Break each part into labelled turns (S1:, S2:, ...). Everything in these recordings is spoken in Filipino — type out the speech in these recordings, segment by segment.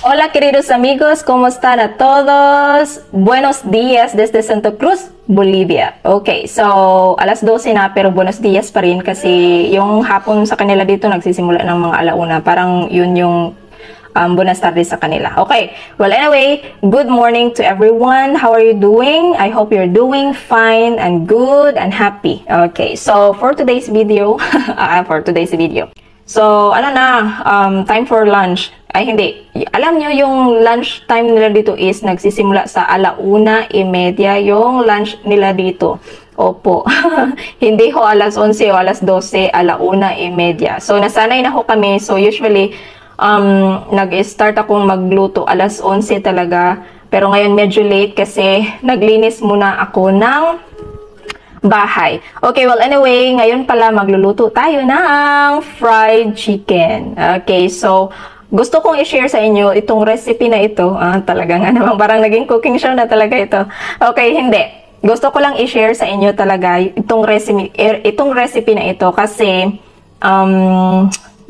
S1: Hola queridos amigos, ¿cómo están a todos? Buenos días desde Santa Cruz, Bolivia. Okay, so alas 12 na pero buenos días pa rin kasi yung hapon sa kanila dito nagsisimula ng mga alauna. Parang yun yung buenas tardes sa kanila. Okay, well anyway, good morning to everyone. How are you doing? I hope you're doing fine and good and happy. Okay, so for today's video, So, ano na, time for lunch. Ay, hindi. Alam nyo, yung lunch time nila dito is nagsisimula sa 1:30 yung lunch nila dito. Opo. Hindi ho alas 11 o alas 12, 1:30. So, nasanay na ho kami. So, usually, nag-start akong magluto alas 11 talaga. Pero ngayon medyo late kasi naglinis muna ako ng bahay. Okay, well anyway, ngayon pala magluluto tayo ng fried chicken. Okay, so gusto kong i-share sa inyo itong recipe na ito. Talaga nga naman, parang naging cooking show na talaga ito. Okay, hindi. Gusto ko lang i-share sa inyo talaga itong recipe na ito kasi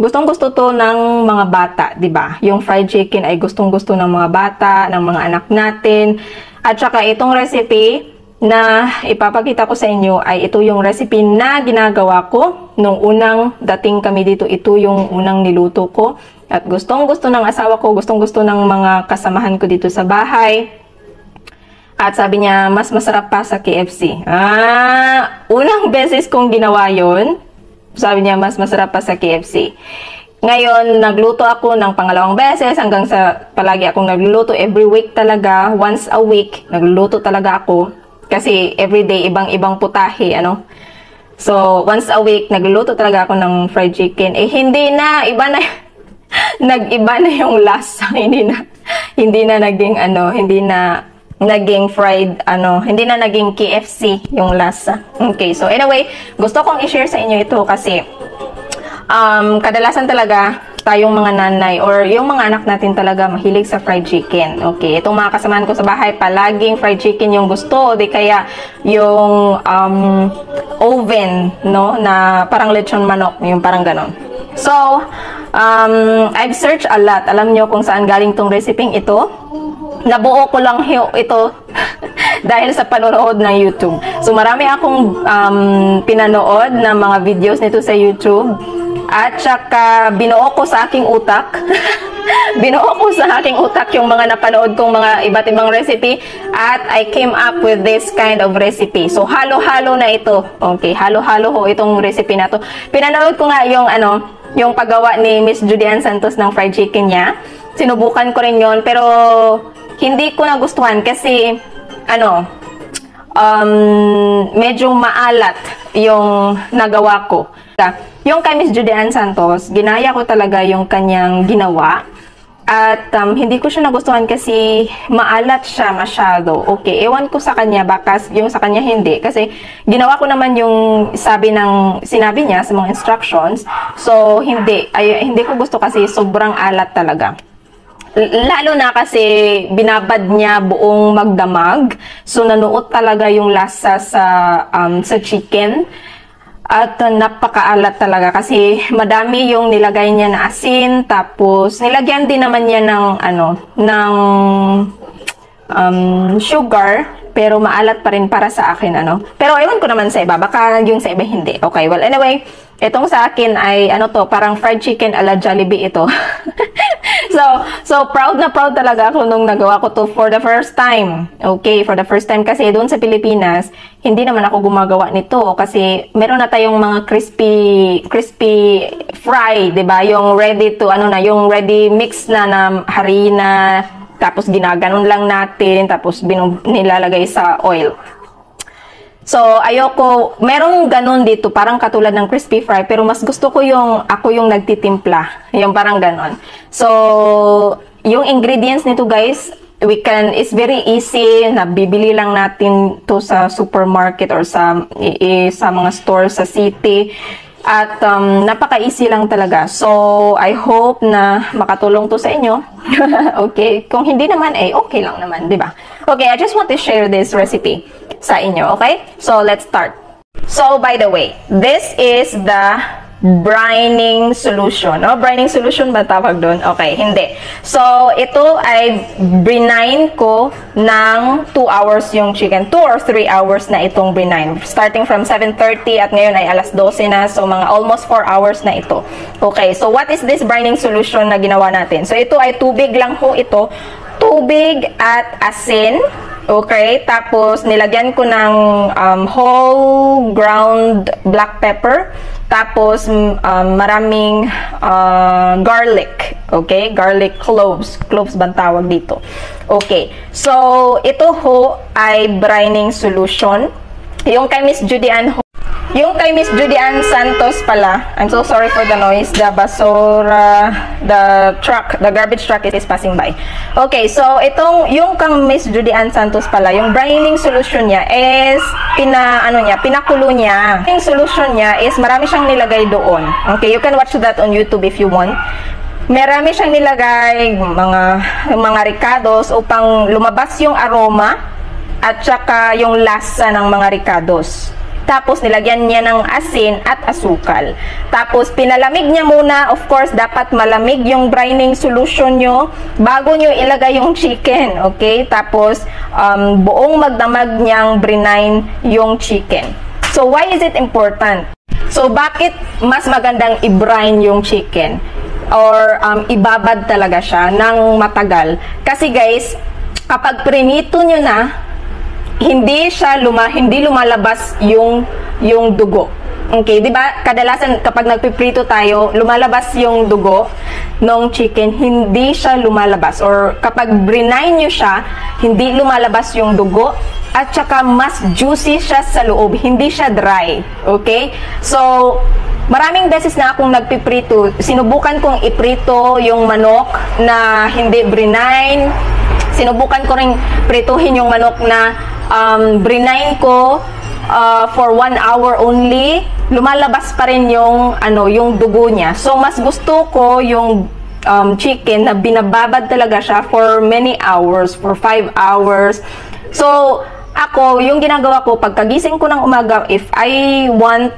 S1: gustong-gusto to ng mga bata, 'di ba? Yung fried chicken ay gustong-gusto ng mga bata, ng mga anak natin. At saka itong recipe na ipapakita ko sa inyo ay ito yung recipe na ginagawa ko nung unang dating kami dito. Ito yung unang niluto ko at gustong-gusto ng asawa ko, gustong-gusto ng mga kasamahan ko dito sa bahay. At sabi niya, mas masarap pa sa KFC. Unang beses kong ginawa yon. Sabi niya, mas masarap pa sa KFC. Ngayon, nagluto ako ng pangalawang beses hanggang sa palagi akong nagluluto. Every week talaga, once a week, nagluluto talaga ako. Kasi everyday, ibang-ibang putahe, ano. So, once a week, nagluluto talaga ako ng fried chicken. Eh, hindi na, iba na, nag-iba na yung lasa. Hindi na naging, hindi na naging fried, hindi na naging KFC yung lasa. Okay, so anyway, gusto kong i-share sa inyo ito kasi, kadalasan talaga, tayong mga nanay or yung mga anak natin talaga mahilig sa fried chicken. Okay, itong mga kasamahan ko sa bahay, palaging fried chicken yung gusto, o di kaya yung oven, no, na parang lechon manok, yung parang ganon. So, I've searched a lot. Alam nyo kung saan galing tong recipe ito. Nabuo ko lang ito dahil sa panonood ng YouTube. So, marami akong pinanood na mga videos nito sa YouTube. At saka, binuo ko sa aking utak. Binuo ko sa aking utak yung mga napanood kong mga iba't ibang recipe. At I came up with this kind of recipe. So, halo-halo na ito. Okay, halo-halo ho itong recipe na to. Pinanood ko nga yung, yung paggawa ni Miss Judian Santos ng fried chicken niya. Sinubukan ko rin yon pero hindi ko nagustuhan kasi, medyo maalat yung nagawa ko. Yung kay Miss Judian Santos, ginaya ko talaga yung kanyang ginawa. At hindi ko siya nagustuhan kasi maalat siya masyado. Okay, ewan ko sa kanya, baka yung sa kanya hindi. Kasi ginawa ko naman yung sinabi niya sa mga instructions. So, hindi ko gusto kasi sobrang alat talaga. Lalo na kasi binabad niya buong magdamag. So, nanuot talaga yung lasa sa chicken. At napakaalat talaga kasi madami yung nilagay niya na asin, tapos nilagyan din naman niya ng sugar, pero maalat pa rin para sa akin, Pero ewan ko naman sa iba, baka yung sa iba hindi. Okay, well anyway, itong sa akin ay parang fried chicken ala Jollibee ito. So proud na proud talaga ako nung nagawa ko to for the first time. Okay, for the first time kasi doon sa Pilipinas, hindi naman ako gumagawa nito kasi meron na tayong mga crispy fry, 'di ba? Yung ready to yung ready mix na harina, tapos ginaganon lang natin, tapos nilalagay sa oil. So, ayoko, merong ganun dito, parang katulad ng crispy fry, pero mas gusto ko ako yung nagtitimpla, yung parang ganun. So, yung ingredients nito guys, it's very easy, nabibili lang natin to sa supermarket or sa mga stores sa city. At napaka-easy lang talaga. So, I hope na makatulong to sa inyo. Okay, kung hindi naman, okay lang naman, di ba? Okay, I just want to share this recipe sa inyo, okay? So, let's start. So, by the way, this is the brining solution. No? Brining solution ba tawag doon? Okay, hindi. So, ito ay brine ko ng 2 hours yung chicken. 2 or 3 hours na itong brine. Starting from 7:30 at ngayon ay alas 12 na. So, mga almost 4 hours na ito. Okay, so what is this brining solution na ginawa natin? So, ito ay tubig lang ho ito. Tubig at asin. Okay, tapos nilagyan ko ng whole ground black pepper. Tapos maraming garlic. Okay, garlic cloves. Cloves bang tawag dito? Okay, so ito ho ay brining solution. Yung kay Miss Judy Ann ho. Yung kay Miss Judy Ann Santos pala, I'm so sorry for the noise, the basura, the truck, the garbage truck is passing by. Okay, so itong, yung kang Miss Judy Ann Santos pala, yung brining solution niya is, pinakulo niya. Yung solution niya is, marami siyang nilagay doon. Okay, you can watch that on YouTube if you want. Marami siyang nilagay, mga ricados upang lumabas yung aroma at saka yung lasa ng mga ricados. Tapos, nilagyan niya ng asin at asukal. Tapos, pinalamig niya muna. Of course, dapat malamig yung brining solution nyo bago nyo ilagay yung chicken. Okay? Tapos, buong magdamag niyang brine yung chicken. So, why is it important? So, bakit mas magandang i-brine yung chicken? Or ibabad talaga siya ng matagal? Kasi guys, kapag prinito nyo na, hindi lumalabas yung dugo. Okay, 'di ba? Kadalasan kapag nagpiprito tayo, lumalabas yung dugo ng chicken, hindi siya lumalabas. Or kapag brine niyo siya, hindi lumalabas yung dugo at saka mas juicy siya sa loob, hindi siya dry. Okay? So, maraming beses na akong nagpiprito, sinubukan kong iprito yung manok na hindi brine. Sinubukan ko ring prituhin yung manok na brine ko for 1 hour only. Lumalabas pa rin yung dugo niya. So mas gusto ko yung chicken na binababad talaga siya for many hours, for 5 hours. So ako, yung ginagawa ko pagkagising ko ng umaga, if I want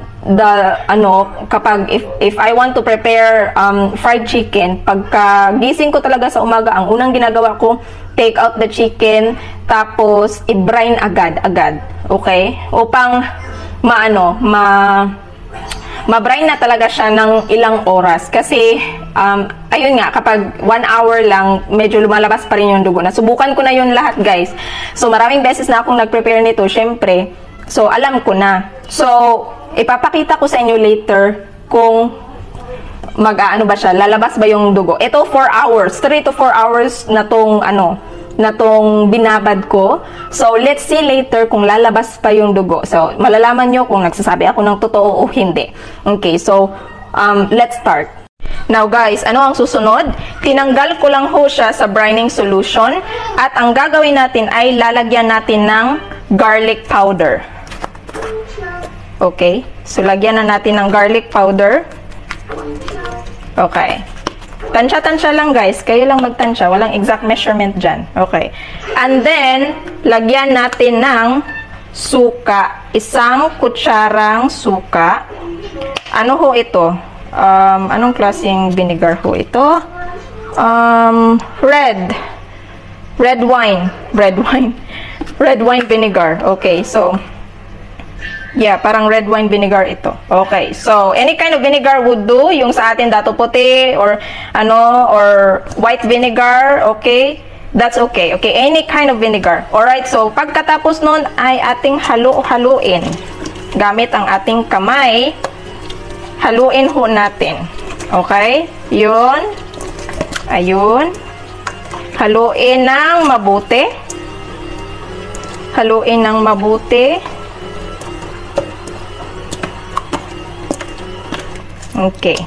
S1: if I want to prepare fried chicken, pagkagising ko talaga sa umaga, ang unang ginagawa ko, take out the chicken, tapos i-brine agad. Okay? Upang ma-brine na talaga siya ng ilang oras. Kasi, ayun nga, kapag 1 hour lang, medyo lumalabas pa rin yung dugo. Nasubukan ko na yun lahat, guys. So, maraming beses na akong nag-prepare nito, syempre. So, alam ko na. So, ipapakita ko sa inyo later kung ba siya, lalabas ba yung dugo. Ito 4 hours, 3 to 4 hours na tong binabad ko. So, let's see later kung lalabas pa yung dugo. So, malalaman nyo kung nagsasabi ako ng totoo o hindi. Okay, so, let's start. Now guys, ano ang susunod? Tinanggal ko lang ho siya sa brining solution at ang gagawin natin ay lalagyan natin ng garlic powder. Okay, so lagyan na natin ng garlic powder. Okay. Tansya-tansya lang guys. Kayo lang magtansya. Walang exact measurement dyan. Okay. And then, lagyan natin ng suka. 1 kutsarang suka. Ano ho ito? Anong klaseng vinegar ho ito? Red wine vinegar. Okay, so yeah, parang red wine vinegar ito. Okay, so any kind of vinegar would do. Yung sa atin dato puti or or white vinegar, okay? That's okay. Okay, any kind of vinegar. Alright, so pagkatapos nun ay ating haluin. Gamit ang ating kamay, haluin ho natin. Okay? Yun. Ayun. Haluin ng mabuti. Haluin ng mabuti. Okay.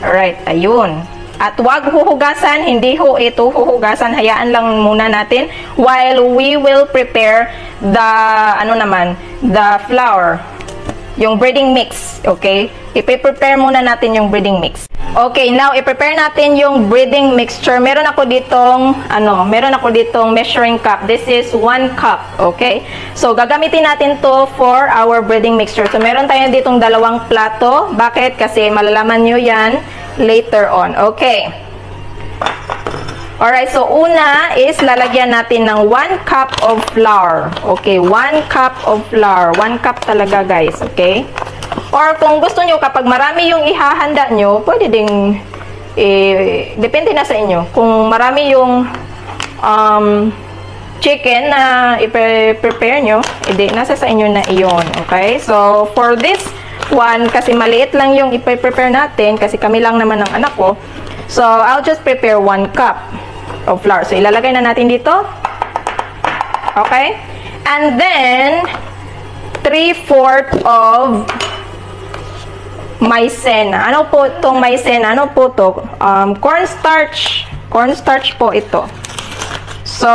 S1: Alright, ayun. At wag huhugasan, hindi ho ito huhugasan. Hayaan lang muna natin while we will prepare the, the flour. Yung breading mix, okay? Ipe-prepare muna natin yung breading mix. Okay, now i-prepare natin yung breading mixture. Meron ako ditong measuring cup. This is 1 cup, okay? So gagamitin natin to for our breading mixture. So meron tayo ditong 2 plato. Bakit? Kasi malalaman nyo yan later on. Okay. Alright, so una is lalagyan natin ng 1 cup of flour. Okay, 1 cup of flour. 1 cup talaga, guys, okay? Or kung gusto nyo, kapag marami yung ihahanda nyo, pwede ding, depende na sa inyo. Kung marami yung chicken na i-prepare nyo, edi, nasa sa inyo na iyon. Okay? So, for this one, kasi maliit lang yung i-prepare natin, kasi kami lang naman ng anak ko. So, I'll just prepare 1 cup of flour. So, ilalagay na natin dito. Okay? And then, 3/4 of maizena. Ano po itong maizena? Ano po ito? Cornstarch. Cornstarch po ito. So,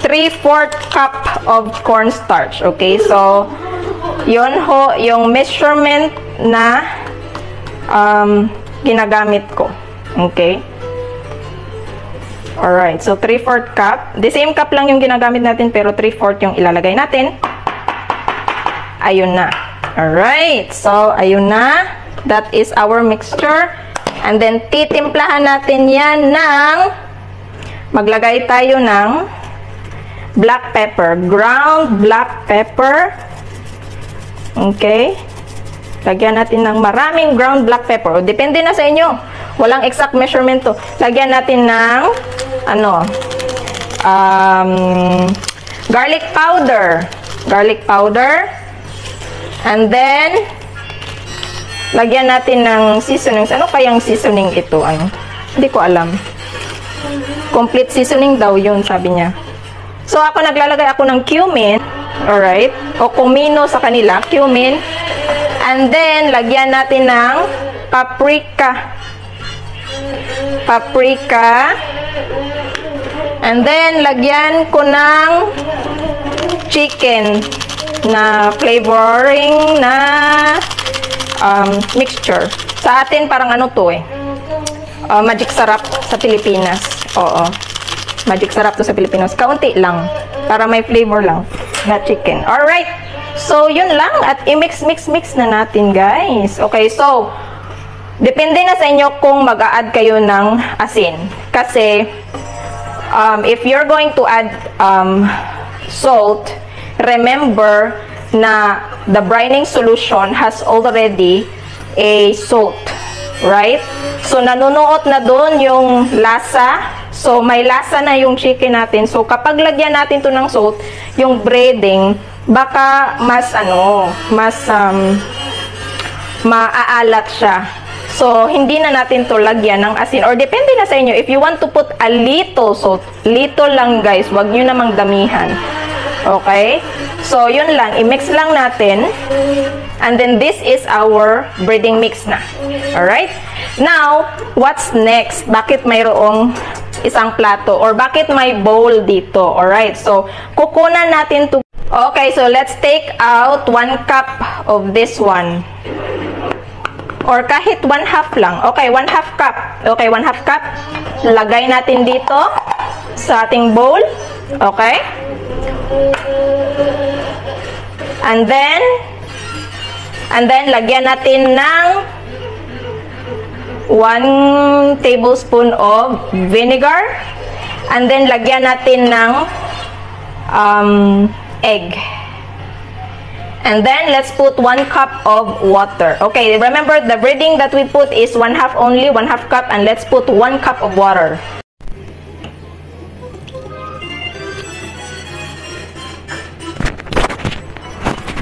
S1: 3/4 cup of cornstarch. Okay? So, yun ho, yung measurement na ginagamit ko. Okay? Alright. So, 3/4 cup. The same cup lang yung ginagamit natin, pero 3/4 yung ilalagay natin. Ayun na. Alright, so ayun na. That is our mixture. And then titimplahan natin yan ng, maglagay tayo ng black pepper, ground black pepper. Okay? Lagyan natin ng maraming ground black pepper. O, depende na sa inyo. Walang exact measurement to. Lagyan natin ng garlic powder. Garlic powder. And then, lagyan natin ng seasonings. Ano kayang seasoning ito? Ano? Hindi ko alam. Complete seasoning daw yun, sabi niya. So, ako naglalagay ako ng cumin. Alright? O kumino sa kanila. Cumin. And then, lagyan natin ng paprika. Paprika. And then, lagyan ko ng chicken na flavoring na mixture. Sa atin, parang ano to eh. Magic sarap sa Pilipinas. Oo. Magic sarap to sa Pilipinas. Kaunti lang. Para may flavor lang na chicken. Alright. So, yun lang. At i-mix na natin, guys. Okay, so, depende na sa inyo kung mag-a-add kayo ng asin. Kasi, if you're going to add salt, remember na the brining solution has already a salt, right? So, nanunuot na doon yung lasa. So, may lasa na yung chicken natin. So, kapag lagyan natin to ng salt, yung breading, baka mas maaalat siya. So, hindi na natin to lagyan ng asin. Or, depende na sa inyo. If you want to put a little salt, little lang guys, wag nyo namang damihan. Okay? So, yun lang. I-mix lang natin. And then, this is our breading mix na. Alright? Now, what's next? Bakit mayroong isang plato? Or bakit may bowl dito? Alright? So, kukunan natin to. Okay, so let's take out 1 cup of this one. Or kahit 1/2 lang. Okay, 1/2 cup. Okay, 1/2 cup. Lagay natin dito sa ating bowl. Okay? And then lagyan natin ng 1 tablespoon of vinegar. And then lagyan natin ng egg. And then let's put 1 cup of water. Okay, remember the breading that we put is 1/2 only, 1/2 cup, and let's put 1 cup of water.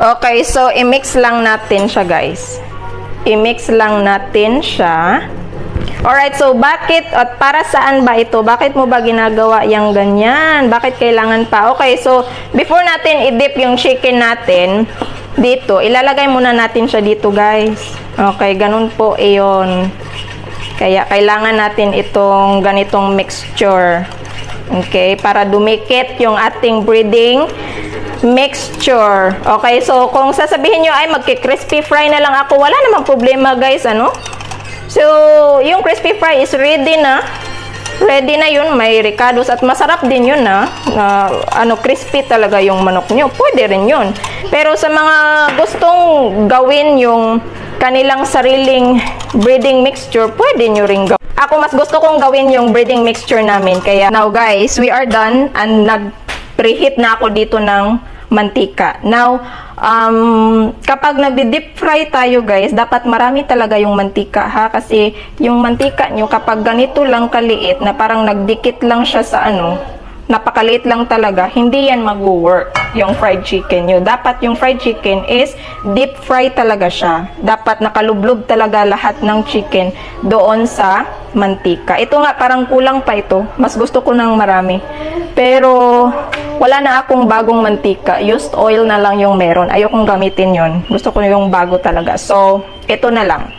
S1: Okay, so i-mix lang natin siya, guys. I-mix lang natin siya. Alright, so bakit at para saan ba ito? Bakit mo ba ginagawa yung ganyan? Bakit kailangan pa? Okay, so before natin i-dip yung chicken natin dito, ilalagay muna natin siya dito, guys. Okay, ganun po iyon. Kaya kailangan natin itong ganitong mixture. Okay, para dumikit yung ating breading mixture. Okay, so kung sasabihin nyo ay magki-crispy fry na lang ako, wala namang problema, guys, ano? So, yung crispy fry is ready na. Ready na yun. May ricados at masarap din yun na crispy talaga yung manok nyo. Pwede rin yun. Pero sa mga gustong gawin yung kanilang sariling breading mixture, pwede nyo rin gawin. Ako mas gusto kong gawin yung breading mixture namin. Kaya now guys, we are done and nag-preheat na ako dito ng mantika. Now, kapag nagdi-deep fry tayo guys, dapat marami talaga yung mantika ha, kasi yung mantika nyo kapag ganito lang kaliit na parang nagdikit lang siya sa napakaliit lang talaga, hindi yan mag-work yung fried chicken nyo. Dapat yung fried chicken is deep fry talaga siya. Dapat nakalublob talaga lahat ng chicken doon sa mantika. Ito nga parang kulang pa ito. Mas gusto ko ng marami. Pero wala na akong bagong mantika. Used oil na lang yung meron. Ayokong gamitin yon. Gusto ko yung bago talaga. So, ito na lang.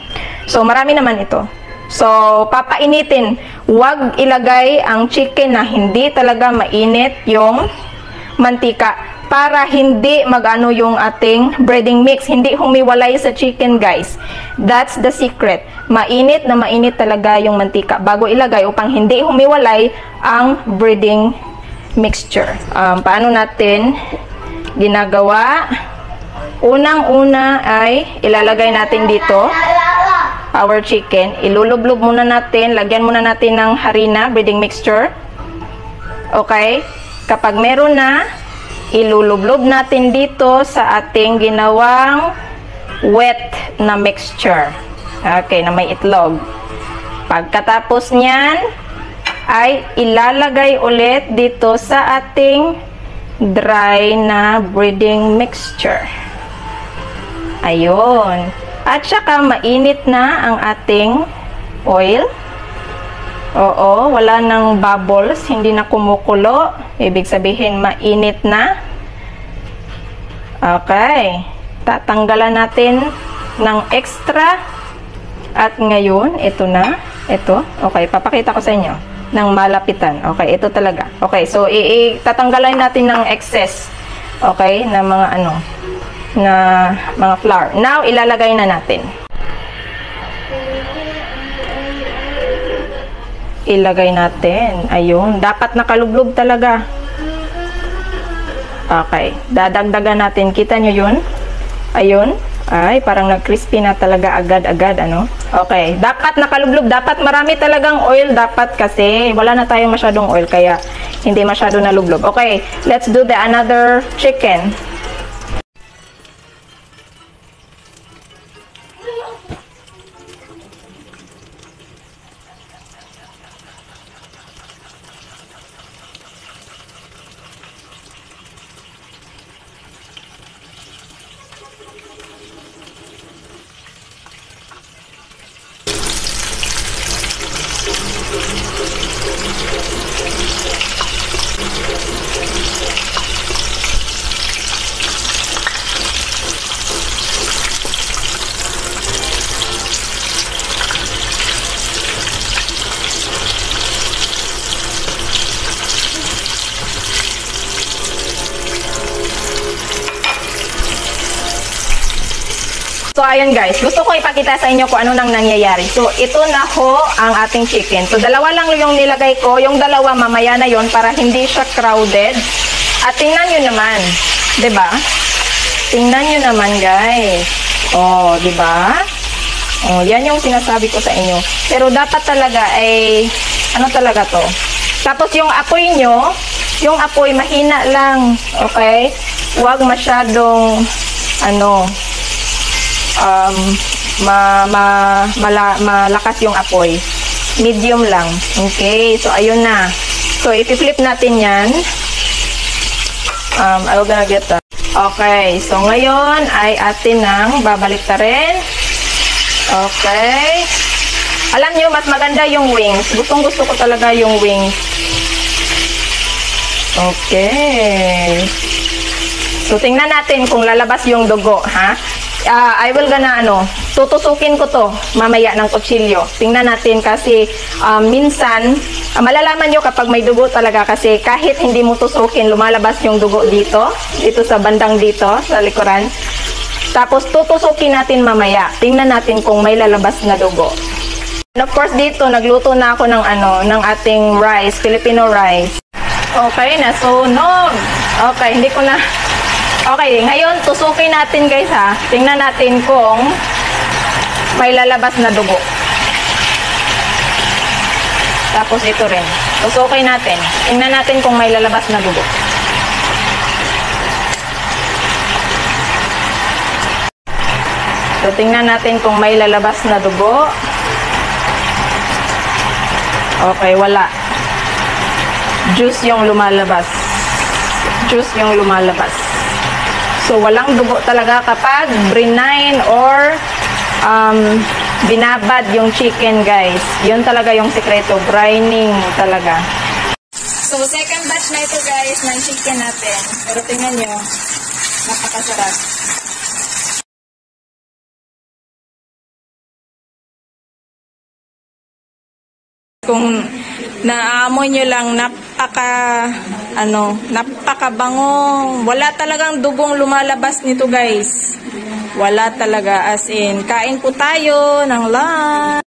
S1: So, marami naman ito. So, papainitin. Huwag ilagay ang chicken na hindi talaga mainit yung mantika para hindi mag-ano yung ating breading mix. Hindi humiwalay sa chicken, guys. That's the secret. Mainit na mainit talaga yung mantika bago ilagay upang hindi humiwalay ang breading mixture. Paano natin ginagawa? Unang-una ay ilalagay natin dito our chicken. Ilulublob muna natin, lagyan muna natin ng harina, breading mixture. Okay? Kapag meron na, ilulublob natin dito sa ating ginawang wet na mixture. Okay, na may itlog. Pagkatapos niyan, ay ilalagay ulit dito sa ating dry na breading mixture. Ayun. At saka mainit na ang ating oil. Oo, wala nang bubbles, hindi na kumukulo. Ibig sabihin mainit na. Okay. Tatanggalan natin ng extra. At ngayon, ito na. Ito. Okay, papakita ko sa inyo. Ng malapitan. Okay, ito talaga. Okay, so tatanggalan natin ng excess. Okay, na mga na mga flour. Now, ilalagay na natin. Ilagay natin. Ayun. Dapat nakalublob talaga. Okay. Dadagdagan natin. Kita nyo yun? Ayun. Ay, parang nag-crispy na talaga agad-agad, Okay. Dapat nakalublob. Dapat marami talagang oil. Dapat kasi wala na tayong masyadong oil. Kaya hindi masyado nalublob. Okay. Let's do the another chicken. So, ayan guys. Gusto ko ipakita sa inyo kung ano nang nangyayari. So, ito na ho ang ating chicken. So, dalawa lang yung nilagay ko. Yung dalawa, mamaya na yon para hindi siya crowded. At tingnan nyo naman. Diba? Tingnan nyo naman guys. Oh, diba? Oh, yan yung sinasabi ko sa inyo. Pero dapat talaga ay, ano talaga to? Tapos yung apoy nyo, yung apoy mahina lang. Okay? Huwag masyadong, malakas yung apoy. Medium lang. Okay, so ayun na. So, i-flip natin yan. I'm gonna get that. Okay, so ngayon ay atin nang babalik ta rin. Okay. Alam nyo, mas maganda yung wings. Gustong-gusto ko talaga yung wings. Okay. So, tingnan natin kung lalabas yung dugo, ha? I will tutusukin ko to mamaya ng kutsilyo. Tingnan natin kasi minsan, malalaman nyo kapag may dugo talaga kasi kahit hindi mo tusukin, lumalabas yung dugo dito sa bandang dito, sa likuran. Tapos tutusukin natin mamaya. Tingnan natin kung may lalabas na dugo. And of course dito, nagluto na ako ng ng ating rice, Filipino rice. Okay, nasunog. Okay, hindi ko na... Okay, ngayon tusukin natin guys ha. Tingnan natin kung may lalabas na dugo. Tapos ito rin. Tusukin natin. Tingnan natin kung may lalabas na dugo. So, tingnan natin kung may lalabas na dugo. Okay, wala. Juice yung lumalabas. Juice yung lumalabas. So, walang dugo talaga kapag brine or binabad yung chicken, guys. Yun talaga yung sekreto. Brining talaga. So, second batch na ito, guys, ng chicken natin. Pero tingnan nyo, napakasarap. Kung naamoy nyo lang, napakabango. Wala talagang dugong lumalabas nito, guys. Wala talaga, as in. Kain po tayo ng lunch.